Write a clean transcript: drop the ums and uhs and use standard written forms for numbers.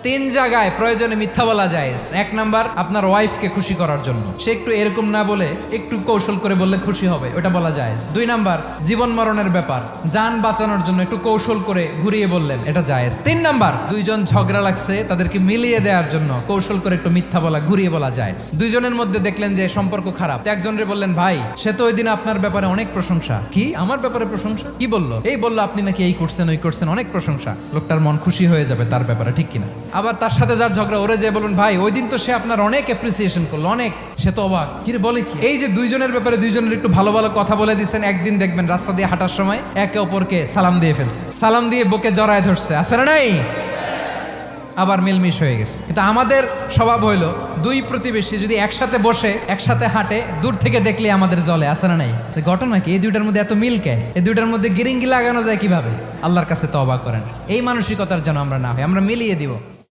তিন জায়গায় প্রয়োজনে মিথ্যা বলা যায়। এক নাম্বার, আপনার ওয়াইফকে খুশি করার জন্য, সে একটু এরকম না বলে একটু কৌশল করে বললে খুশি হবে, ওটা বলা যায়। দুই নাম্বার, জীবন মরণের ব্যাপার, যান বাঁচানোর জন্য একটু কৌশল করে ঘুরিয়ে বললেন, এটা জায়েজ। তিন নাম্বার, দুইজন ঝগড়া লাগছে তাদেরকে মিলিয়ে দেওয়ার জন্য কৌশল করে একটু মিথ্যা বলা, ঘুরিয়ে বলা যায়। দুইজনের মধ্যে দেখলেন যে সম্পর্ক খারাপ, একজনরে বললেন, ভাই সে তো ওই দিন আপনার ব্যাপারে অনেক প্রশংসা। কি আমার ব্যাপারে প্রশংসা? কি বললো? এই বললো আপনি নাকি এই করছেন ওই করছেন, অনেক প্রশংসা। লোকটার মন খুশি হয়ে যাবে তার ব্যাপারে, ঠিক কিনা? আবার তার সাথে যার ঝগড়া, ওরে যে বলুন, ভাই ওই দিন তো সে আপনার অনেক অ্যাপ্রিসিয়েশন করলো, অনেক, সে তো অবাক, কি রে বলে কি? এই যে দুইজনের ব্যাপারে দুইজনের একটু ভালো ভালো কথা বলে দিচ্ছেন, একদিন দেখবেন রাস্তা দিয়ে হাঁটার সময় একে অপরকে সালাম দিয়ে ফেলছে, সালাম দিয়ে বুকে জড়ায় ধরছে, আছে না নাই? আবার মিলমিশ হয়ে গেছে। কিন্তু আমাদের স্বভাব হইলো, দুই প্রতিবেশী যদি একসাথে বসে একসাথে হাঁটে, দূর থেকে দেখলে আমাদের জ্বলে, আছে না নাই? ঘটনা কি? এই দুইটার মধ্যে এত মিল কে? এই দুইটার মধ্যে গিরিঙ্গি লাগানো যায় কিভাবে? আল্লাহর কাছে তওবা করেন, এই মানসিকতার যেন আমরা না হয়, আমরা মিলিয়ে দিব।